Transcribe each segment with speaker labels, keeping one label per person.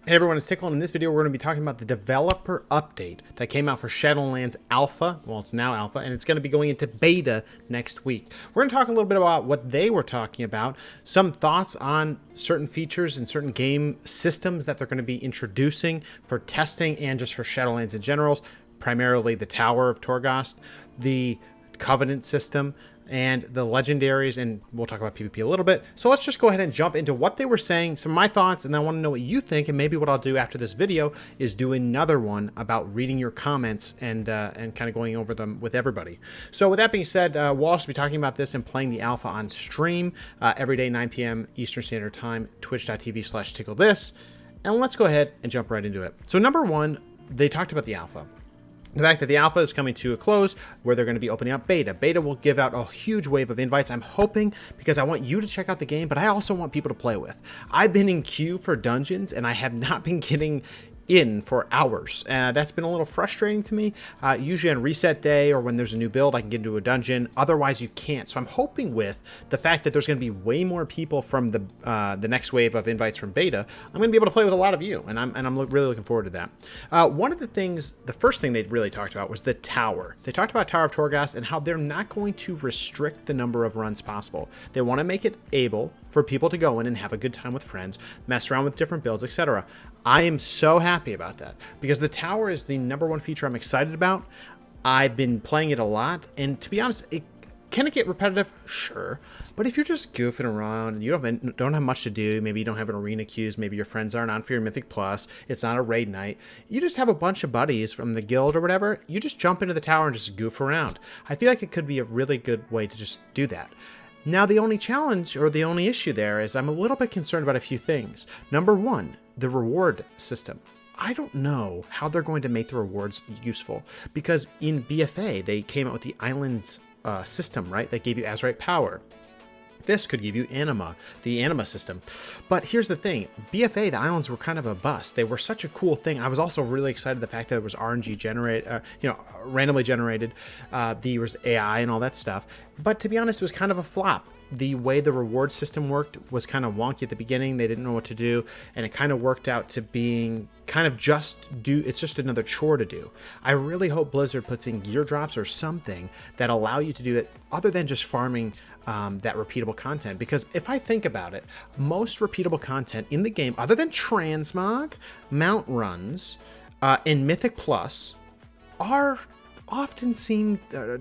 Speaker 1: Hey everyone, it's Tiqqle, and in this video we're going to be talking about the developer update that came out for Shadowlands Alpha. Well, it's now Alpha, and it's going to be going into Beta next week. We're going to talk a little bit about what they were talking about, some thoughts on certain features and certain game systems that they're going to be introducing for testing and just for Shadowlands in general, primarily the Tower of Torghast, the Covenant system, and the Legendaries, and we'll talk about PvP a little bit. So let's just go ahead and jump into what they were saying, some of my thoughts, and then I want to know what you think, and maybe what I'll do after this video is do another one about reading your comments and kind of going over them with everybody. So with that being said, we'll also be talking about this and playing the alpha on stream every day, 9 p.m. Eastern Standard Time, twitch.tv/TiqqleThis, and let's go ahead and jump right into it. So number one, they talked about the alpha. The fact that the alpha is coming to a close, where they're going to be opening up beta. Beta will give out a huge wave of invites, I'm hoping, because I want you to check out the game, but I also want people to play with. I've been in queue for dungeons, and I have not been getting in for hours. That's been a little frustrating to me. Usually on reset day or when there's a new build, I can get into a dungeon. Otherwise, you can't. So I'm hoping with the fact that there's going to be way more people from the next wave of invites from beta, I'm going to be able to play with a lot of you, and I'm really looking forward to that. One of the things, the first thing they really talked about was the tower. They talked about Tower of Torghast and how they're not going to restrict the number of runs possible. They want to make it able for people to go in and have a good time with friends, mess around with different builds, etc. I am so happy about that because the tower is the number one feature I'm excited about. I've been playing it a lot, and to be honest, can it get repetitive? Sure. But if you're just goofing around and you don't have much to do, maybe you don't have an arena queues, maybe your friends aren't on for your Mythic Plus, it's not a raid night, you just have a bunch of buddies from the guild or whatever, you just jump into the tower and just goof around. I feel like it could be a really good way to just do that. Now, the only challenge or the only issue there is I'm a little bit concerned about a few things. Number one, the reward system. I don't know how they're going to make the rewards useful because in BFA, they came out with the islands system, right? That gave you Azerite power. This could give you anima, the anima system. But here's the thing, BFA, the islands were kind of a bust. They were such a cool thing. I was also really excited the fact that it was RNG generated, randomly generated. There was AI and all that stuff. But to be honest, it was kind of a flop. The way the reward system worked was kind of wonky at the beginning. They didn't know what to do, and it kind of worked out to being kind of it's just another chore to do. I really hope Blizzard puts in gear drops or something that allow you to do it other than just farming that repeatable content. Because if I think about it, most repeatable content in the game, other than transmog, mount runs, and Mythic Plus, are often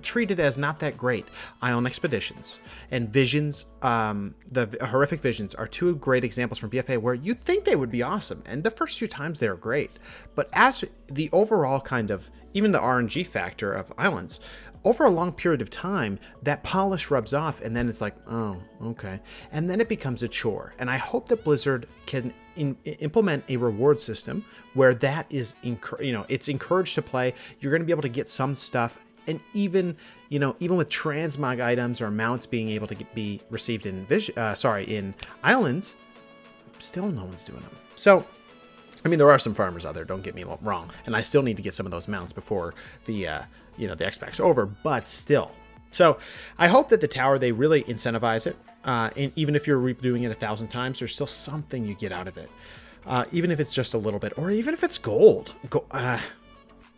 Speaker 1: treated as not that great. Ion Expeditions and Visions, the Horrific Visions are two great examples from BFA where you'd think they would be awesome, and the first few times they were great. But as the overall kind of, even the RNG factor of islands, over a long period of time, that polish rubs off, and then it's like, oh, okay. And then it becomes a chore. And I hope that Blizzard can implement a reward system where that is, it's encouraged to play. You're going to be able to get some stuff, and even with transmog items or mounts being able to be received in in islands, still no one's doing them. So, I mean, there are some farmers out there, don't get me wrong, and I still need to get some of those mounts before the X-Pac's over, but still. So I hope that the tower, they really incentivize it, and even if you're redoing it 1,000 times, there's still something you get out of it, even if it's just a little bit, or even if it's gold.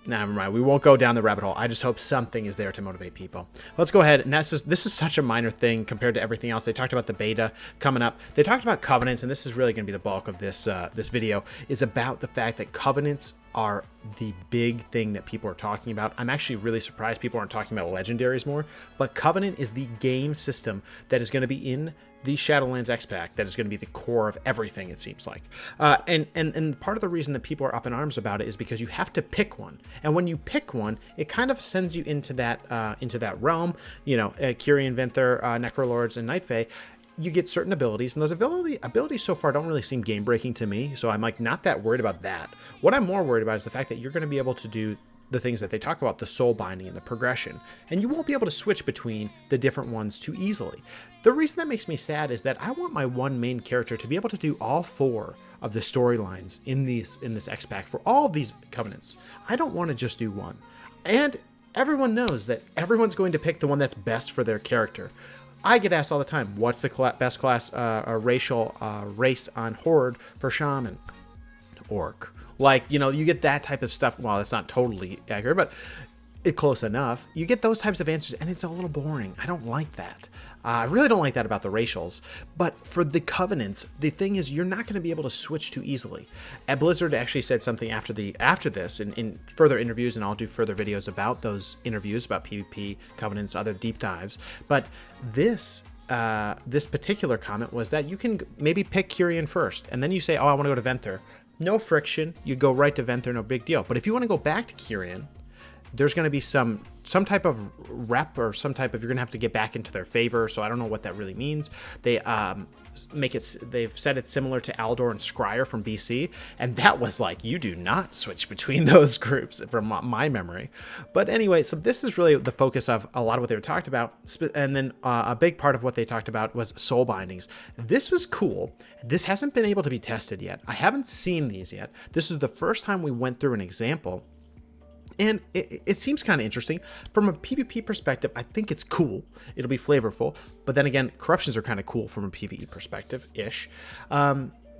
Speaker 1: Never mind, we won't go down the rabbit hole. I just hope something is there to motivate people. Let's go ahead, and this is such a minor thing compared to everything else. They talked about the beta coming up. They talked about covenants, and this is really going to be the bulk of this video, is about the fact that covenants are the big thing that people are talking about. I'm actually really surprised people aren't talking about Legendaries more, but Covenant is the game system that is going to be in the Shadowlands X-Pac that is going to be the core of everything, it seems like. And part of the reason that people are up in arms about it is because you have to pick one. And when you pick one, it kind of sends you into that realm, Kyrian, Venthyr, Necrolords, and Night Fae. You get certain abilities, and those abilities so far don't really seem game-breaking to me, so I'm like not that worried about that. What I'm more worried about is the fact that you're going to be able to do the things that they talk about, the soul binding and the progression, and you won't be able to switch between the different ones too easily. The reason that makes me sad is that I want my one main character to be able to do all 4 of the storylines in this X-Pac for all of these covenants. I don't want to just do one. And everyone knows that everyone's going to pick the one that's best for their character. I get asked all the time, what's the best class race on Horde for Shaman? orc. Like, you know, you get that type of stuff. Well, that's not totally accurate, but it's close enough. You get those types of answers, and it's a little boring. I don't like that. I really don't like that about the racials. But for the Covenants, the thing is, you're not going to be able to switch too easily. And Blizzard actually said something after this in further interviews, and I'll do further videos about those interviews about PvP, Covenants, other deep dives. But this particular comment was that you can maybe pick Kyrian first, and then you say, oh, I want to go to Venthyr. No friction. You go right to Venthyr, no big deal. But if you want to go back to Kyrian, there's going to be some type of rep or some type of, you're going to have to get back into their favor. So I don't know what that really means. They they've said it's similar to Aldor and Scryer from BC, and that was like, you do not switch between those groups from my memory. But anyway, so this is really the focus of a lot of what they were talked about, and then a big part of what they talked about was soul bindings. This was cool. This hasn't been able to be tested yet. I haven't seen these yet. This is the first time we went through an example. And it seems kind of interesting. From a PvP perspective, I think it's cool. It'll be flavorful. But then again, corruptions are kind of cool from a PvE perspective-ish.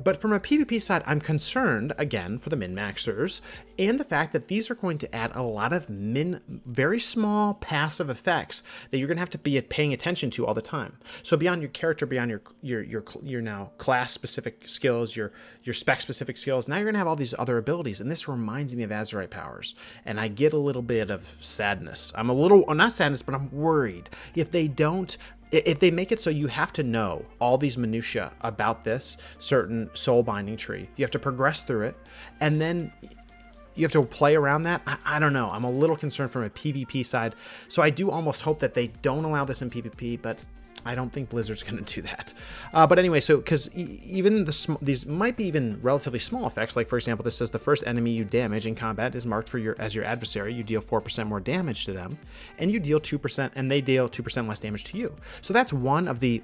Speaker 1: But from a PvP side, I'm concerned, again, for the min-maxers, and the fact that these are going to add a lot of very small passive effects that you're going to have to be paying attention to all the time. So beyond your character, beyond your now class-specific skills, your spec-specific skills, now you're going to have all these other abilities, and this reminds me of Azerite powers, and I get a little bit of sadness. I'm a little, not sadness, but I'm worried. If they make it so you have to know all these minutiae about this certain soul binding tree, you have to progress through it, and then you have to play around that. I don't know. I'm a little concerned from a PvP side. So I do almost hope that they don't allow this in PvP, but I don't think Blizzard's going to do that. But anyway, so because even these might be even relatively small effects. Like, for example, this says the first enemy you damage in combat is marked as your adversary. You deal 4% more damage to them, and you deal 2%, and they deal 2% less damage to you. So that's one of the,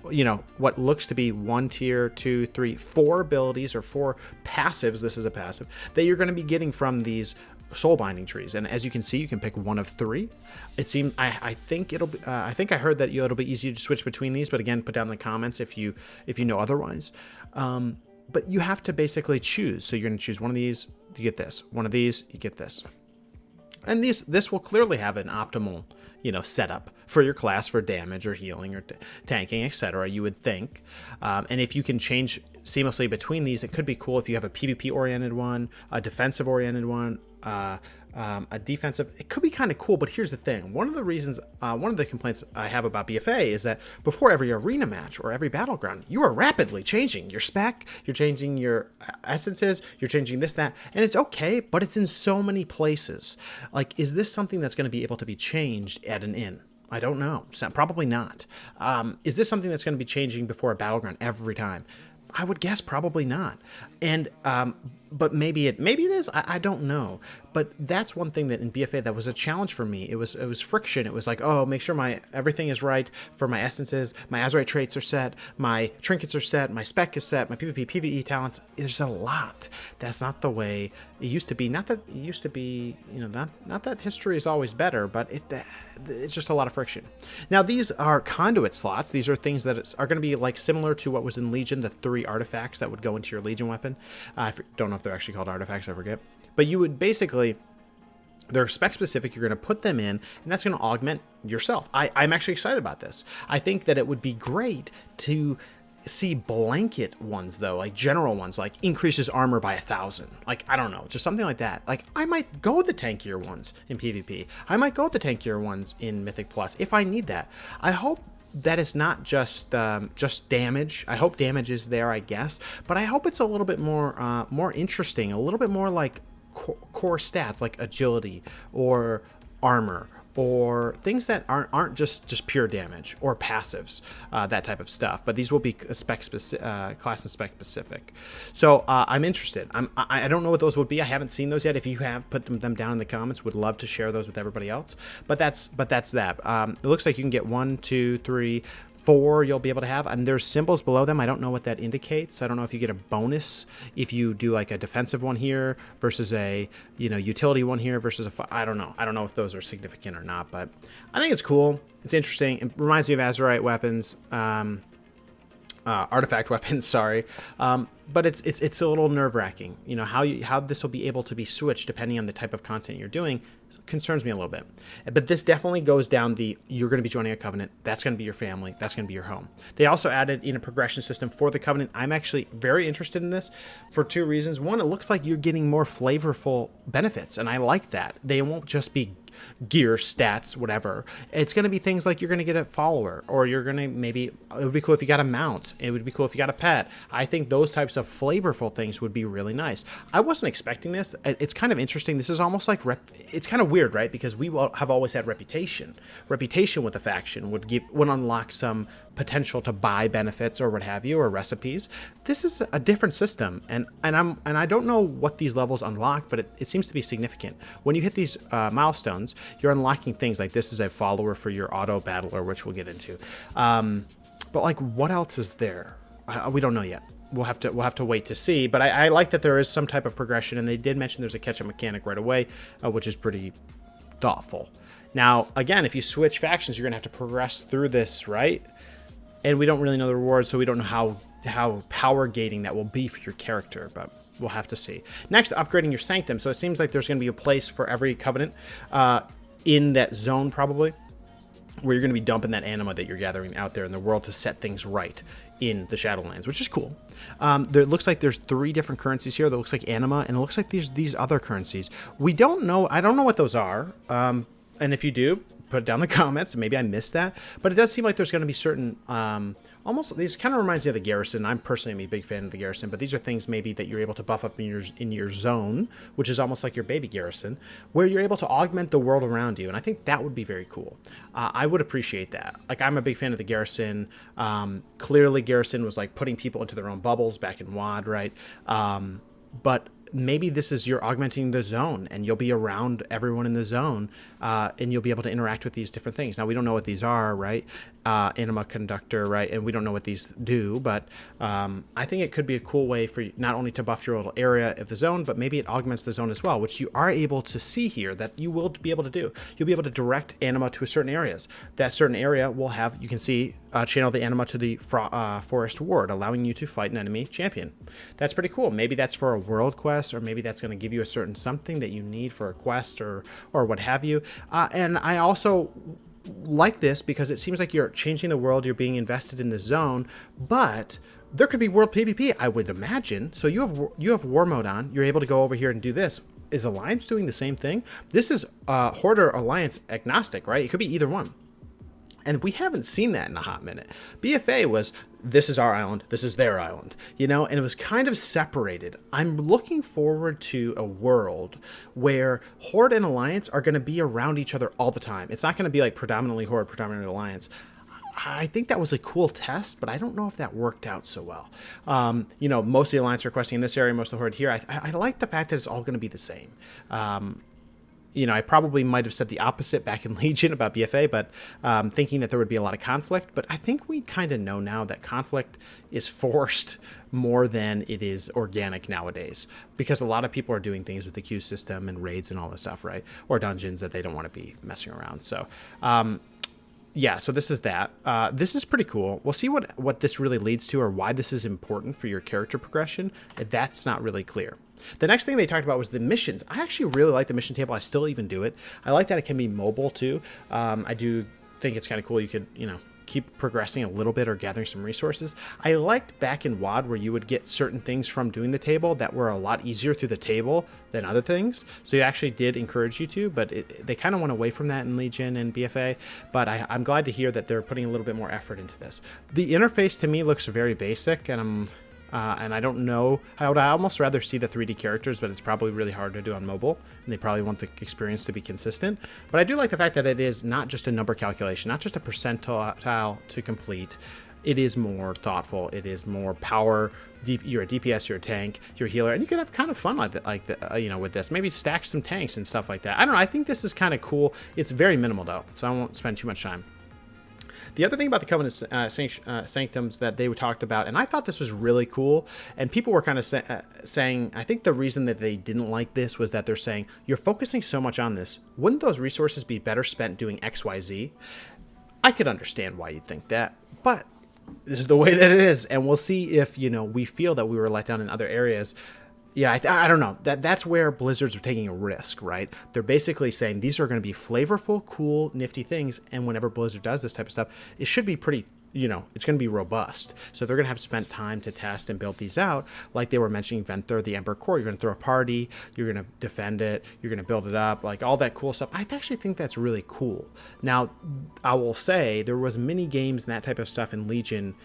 Speaker 1: you know, what looks to be 1 tier, 2, 3, 4 abilities or 4 passives. This is a passive that you're going to be getting from these soul binding trees, and as you can see, you can pick one of 3. It seems I think it'll be I think I heard that it'll be easy to switch between these, but again, put down in the comments if you know otherwise. But you have to basically choose. So you're going to choose one of these, you get this. One of these, you get this. And this will clearly have an optimal, you know, setup for your class for damage or healing or tanking, etc. You would think, and if you can change seamlessly between these, it could be cool if you have a PvP oriented one, a defensive oriented one, a defensive. It could be kind of cool, but here's the thing. One of the complaints I have about BFA is that before every arena match or every battleground, you are rapidly changing your spec, you're changing your essences, you're changing this, that, and it's okay, but it's in so many places. Like, is this something that's going to be able to be changed at an inn? I don't know. Probably not. Is this something that's going to be changing before a battleground every time? I would guess probably not. And but maybe it is. I don't know. But that's one thing that in BFA that was a challenge for me. It was friction. It was like, oh, make sure everything is right for my essences. My Azerite traits are set. My trinkets are set. My spec is set. My PvP, PvE talents. There's a lot. That's not the way it used to be. Not that it used to be. You know, not that history is always better, but it's just a lot of friction. Now these are conduit slots. These are things that are going to be like similar to what was in Legion, the 3 artifacts that would go into your Legion weapon. I don't know if they're actually called artifacts, I forget. But you would basically, they're spec specific, you're going to put them in, and that's going to augment yourself. I'm actually excited about this. I think that it would be great to see blanket ones, though, like general ones, like increases armor by 1,000. Like, I don't know, just something like that. Like, I might go with the tankier ones in PvP. I might go with the tankier ones in Mythic Plus if I need that. I hope that is not just damage. I hope damage is there, I guess, but I hope it's a little bit more interesting, a little bit more like core stats, like agility or armor or things that aren't just pure damage or passives, that type of stuff. But these will be class and spec specific. So I'm interested. I don't know what those would be. I haven't seen those yet. If you have, put them down in the comments. Would love to share those with everybody else. But that's that. It looks like you can get 1, 2, 3, 4 you'll be able to have, and there's symbols below them. I don't know what that indicates. I don't know if you get a bonus if you do like a defensive one here versus a, you know, utility one here versus I don't know if those are significant or not, but I think it's cool. It's interesting. It reminds me of Azerite weapons. artifact weapons, sorry. But it's a little nerve-wracking. You know, how this will be able to be switched depending on the type of content you're doing concerns me a little bit. But this definitely goes down you're going to be joining a covenant. That's going to be your family. That's going to be your home. They also added in a progression system for the covenant. I'm actually very interested in this for two reasons. One, it looks like you're getting more flavorful benefits, and I like that. They won't just be gear, stats, whatever. It's going to be things like you're going to get a follower, or you're going to it would be cool if you got a mount. It would be cool if you got a pet. I think those types of flavorful things would be really nice. I wasn't expecting this. It's kind of interesting. This is almost like it's kind of weird, right? Because we have always had reputation. Reputation with a faction would unlock some potential to buy benefits or what have you, or recipes. This is a different system, and I don't know what these levels unlock, but it seems to be significant. When you hit these milestones, you're unlocking things like this is a follower for your auto battler, which we'll get into. But like, what else is there? We don't know yet. We'll have to wait to see. But I like that there is some type of progression, and they did mention there's a catch-up mechanic right away, which is pretty thoughtful. Now, again, if you switch factions, you're gonna have to progress through this, right? And we don't really know the rewards, so we don't know how power gating that will be for your character, but we'll have to see. Next, upgrading your sanctum. So it seems like there's going to be a place for every covenant in that zone, probably, where you're going to be dumping that anima that you're gathering out there in the world to set things right in the Shadowlands, which is cool. It looks like there's 3 different currencies here. That looks like anima, and it looks like there's these other currencies. We don't know. I don't know what those are. And if you do, put it down in the comments. Maybe I missed that, but it does seem like there's going to be certain almost, these kind of reminds me of the garrison. I'm personally a big fan of the garrison, but these are things maybe that you're able to buff up in your zone, which is almost like your baby garrison, where you're able to augment the world around you. And I think that would be very cool. I would appreciate that. Like, I'm a big fan of the garrison. Clearly garrison was like putting people into their own bubbles back in WoD, right? But maybe this is you're augmenting the zone, and you'll be around everyone in the zone, and you'll be able to interact with these different things. Now, we don't know what these are, right? Anima conductor, right? And we don't know what these do, but I think it could be a cool way for you not only to buff your little area of the zone, but maybe it augments the zone as well, which you are able to see here that you will be able to do. You'll be able to direct anima to certain areas. That certain area will have, you can see, channel the anima to the forest ward, allowing you to fight an enemy champion. That's pretty cool. Maybe that's for a world quest, or maybe that's going to give you a certain something that you need for a quest or what have you. And I also like this because it seems like you're changing the world, you're being invested in the zone, but there could be world PvP, I would imagine. So you have war mode on, you're able to go over here and do this. Is Alliance doing the same thing? This is Horde or Alliance agnostic, right? It could be either one. And we haven't seen that in a hot minute. BFA was, this is our island, this is their island, you know, and it was kind of separated. I'm looking forward to a world where Horde and Alliance are going to be around each other all the time. It's not going to be like predominantly Horde, predominantly Alliance. I think that was a cool test, but I don't know if that worked out so well. You know, most of the Alliance are questing in this area, most of the Horde here. I like the fact that it's all going to be the same. You know, I probably might have said the opposite back in Legion about BFA, but thinking that there would be a lot of conflict. But I think we kind of know now that conflict is forced more than it is organic nowadays, because a lot of people are doing things with the queue system and raids and all this stuff, right? Or dungeons that they don't want to be messing around. So, yeah, so this is that. This is pretty cool. We'll see what this really leads to, or why this is important for your character progression. That's not really clear. The next thing they talked about was the missions. I actually really like the mission table. I still even do it. I like that it can be mobile too. I do think it's kind of cool. You could, you know, keep progressing a little bit or gathering some resources. I liked back in WoD where you would get certain things from doing the table that were a lot easier through the table than other things. So it actually did encourage you to, but they kind of went away from that in Legion and BFA. But I'm glad to hear that they're putting a little bit more effort into this. The interface to me looks very basic, and I don't know. I would almost rather see the 3D characters, but it's probably really hard to do on mobile, and they probably want the experience to be consistent. But I do like the fact that it is not just a number calculation, not just a percentile to complete. It is more thoughtful. It is more power. You're a DPS, you're a tank, you're a healer, and you can have kind of fun you know, with this. Maybe stack some tanks and stuff like that. I don't know. I think this is kind of cool. It's very minimal though, so I won't spend too much time. The other thing about the Covenant Sanctums that they talked about, and I thought this was really cool, and people were kind of saying, I think the reason that they didn't like this was that they're saying, you're focusing so much on this. Wouldn't those resources be better spent doing XYZ? I could understand why you'd think that, but this is the way that it is, and we'll see if we feel that we were let down in other areas. Yeah, I don't know. That's where Blizzards are taking a risk, right? They're basically saying these are going to be flavorful, cool, nifty things, and whenever Blizzard does this type of stuff, it should be pretty, it's going to be robust. So they're going to have spent time to test and build these out. Like they were mentioning Venthyr, the Ember Core. You're going to throw a party, you're going to defend it, you're going to build it up, like all that cool stuff. I actually think that's really cool. Now, I will say there was mini games and that type of stuff in Legion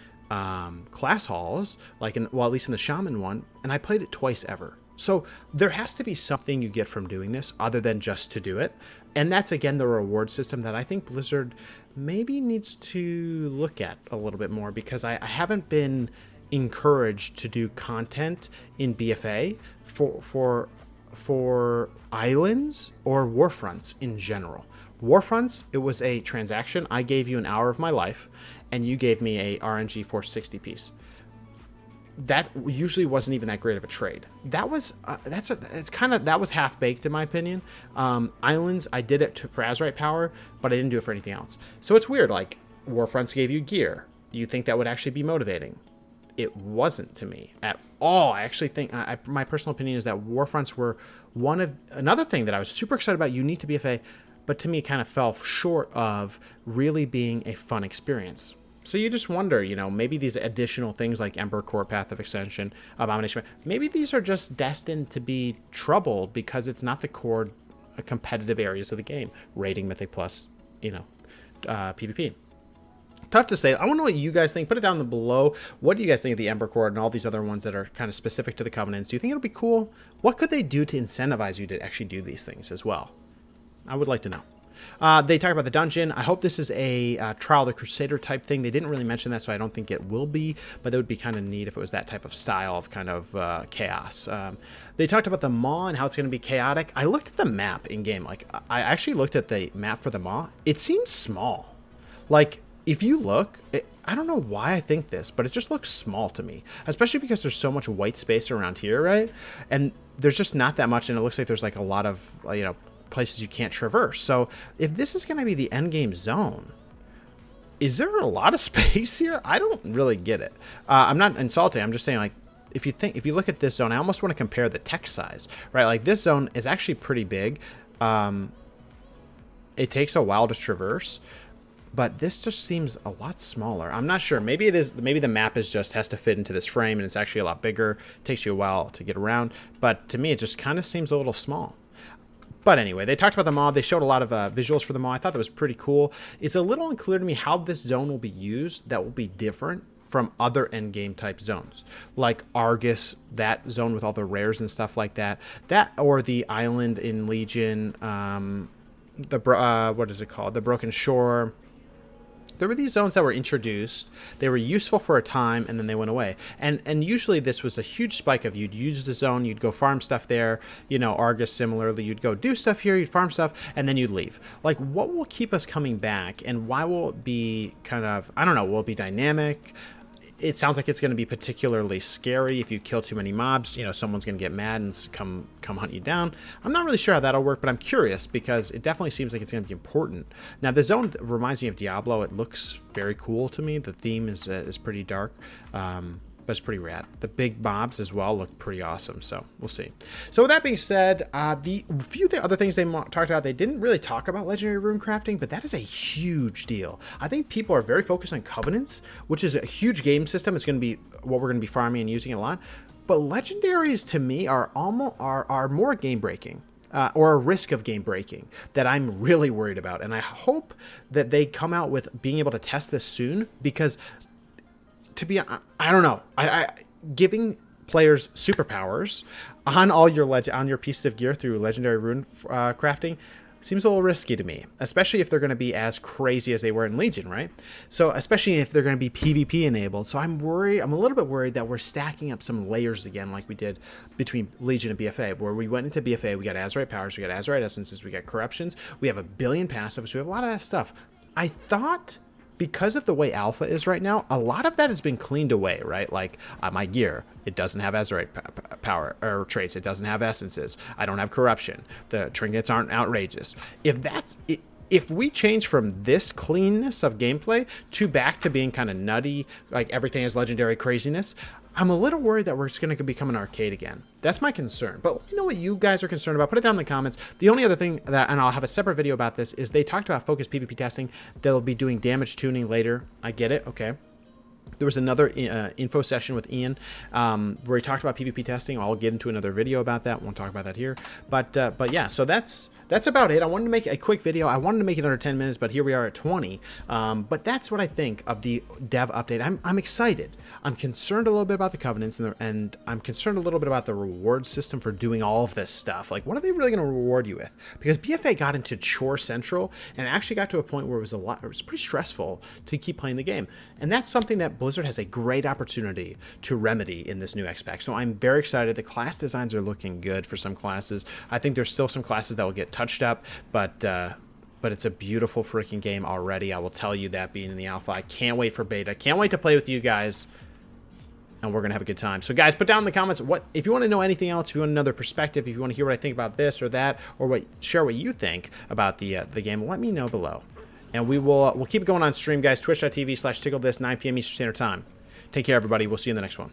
Speaker 1: class halls, like at least in the Shaman one, and I played it twice ever. So there has to be something you get from doing this other than just to do it. And that's again the reward system that I think Blizzard maybe needs to look at a little bit more, because I haven't been encouraged to do content in BFA for islands or warfronts in general. Warfronts, it was a transaction. I gave you an hour of my life, and you gave me a RNG 460 piece. That usually wasn't even that great of a trade. That was that was half baked in my opinion. Islands, I did it for Azerite power, but I didn't do it for anything else. So it's weird. Like Warfronts gave you gear. Do you think that would actually be motivating? It wasn't to me at all. I actually think my personal opinion is that Warfronts were another thing that I was super excited about, unique to BFA, but to me it kind of fell short of really being a fun experience. So you just wonder, maybe these additional things like Ember Core, Path of Extension, Abomination, maybe these are just destined to be troubled because it's not the core competitive areas of the game. Rating, Mythic Plus, PvP. Tough to say. I want to know what you guys think. Put it down below. What do you guys think of the Ember Core and all these other ones that are kind of specific to the Covenants? Do you think it'll be cool? What could they do to incentivize you to actually do these things as well? I would like to know. They talk about the dungeon. I hope this is a Trial of the Crusader type thing. They didn't really mention that, so I don't think it will be, but that would be kind of neat if it was that type of style of kind of chaos. They talked about the Maw and how it's going to be chaotic. I looked at the map in-game. Like, I actually looked at the map for the Maw. It seems small. Like, if you look, I don't know why I think this, but it just looks small to me, especially because there's so much white space around here, right? And there's just not that much, and it looks like there's like a lot of, places you can't traverse. So if this is going to be the endgame zone, is there a lot of space here? I don't really get it. I'm not insulting. I'm just saying, like, if you look at this zone, I almost want to compare the text size, right? Like this zone is actually pretty big. It takes a while to traverse, but this just seems a lot smaller. I'm not sure. Maybe it is. Maybe the map has to fit into this frame, and it's actually a lot bigger. It takes you a while to get around, but to me, it just kind of seems a little small. But anyway, they talked about the Maw. They showed a lot of visuals for the Maw. I thought that was pretty cool. It's a little unclear to me how this zone will be used that will be different from other endgame type zones. Like Argus, that zone with all the rares and stuff like that. That, or the island in Legion, what is it called? The Broken Shore. There were these zones that were introduced. They were useful for a time, and then they went away. And usually this was a huge spike of you'd use the zone, you'd go farm stuff there. Argus similarly, you'd go do stuff here, you'd farm stuff, and then you'd leave. Like, what will keep us coming back, and why will it be kind of, I don't know, will it be dynamic? It sounds like it's going to be particularly scary. If you kill too many mobs, someone's going to get mad and come hunt you down. I'm not really sure how that'll work, but I'm curious because it definitely seems like it's going to be important. Now, the zone reminds me of Diablo. It looks very cool to me. The theme is pretty dark, but it's pretty rad. The big mobs as well look pretty awesome, so we'll see. So with that being said, the few other things they talked about, they didn't really talk about Legendary Rune crafting, but that is a huge deal. I think people are very focused on Covenants, which is a huge game system. It's going to be what we're going to be farming and using a lot. But Legendaries, to me, are more game-breaking. Or a risk of game breaking that I'm really worried about. And I hope that they come out with being able to test this soon, because I don't know. Giving players superpowers on all your pieces of gear through Legendary Rune crafting seems a little risky to me, especially if they're going to be as crazy as they were in Legion, right? So especially if they're going to be PvP enabled. So I'm a little bit worried that we're stacking up some layers again, like we did between Legion and BFA, where we went into BFA, we got Azerite powers, we got Azerite essences, we got corruptions, we have a billion passives, we have a lot of that stuff. I thought, because of the way alpha is right now, a lot of that has been cleaned away, right? Like my gear, it doesn't have Azerite power or traits. It doesn't have essences. I don't have corruption. The trinkets aren't outrageous. If that's it, if we change from this cleanness of gameplay to back to being kind of nutty, like everything has legendary craziness, I'm a little worried that we're just going to become an arcade again. That's my concern. But let me know what you guys are concerned about. Put it down in the comments. The only other thing that, and I'll have a separate video about this, is they talked about focused PvP testing. They'll be doing damage tuning later. I get it. Okay. There was another info session with Ian where he talked about PvP testing. I'll get into another video about that. Won't talk about that here. But yeah, so that's about it. I wanted to make a quick video. I wanted to make it under 10 minutes, but here we are at 20. But that's what I think of the dev update. I'm excited. I'm concerned a little bit about the covenants, and I'm concerned a little bit about the reward system for doing all of this stuff. Like, what are they really going to reward you with? Because BFA got into chore central, and it actually got to a point where it was pretty stressful to keep playing the game. And that's something that Blizzard has a great opportunity to remedy in this new X-Pack. So I'm very excited. The class designs are looking good for some classes. I think there's still some classes that will get touched up, but it's a beautiful freaking game already. I will tell you that, being in the alpha. I can't wait for beta. Can't wait to play with you guys, and we're gonna have a good time. So guys, put down in the comments if you want to know anything else, if you want another perspective, if you want to hear what I think about this or that, or share what you think about the game. Let me know below, and we'll keep it going on stream, guys. Twitch.tv/TiqqleThis, 9 p.m. Eastern Standard Time. Take care, everybody. We'll see you in the next one.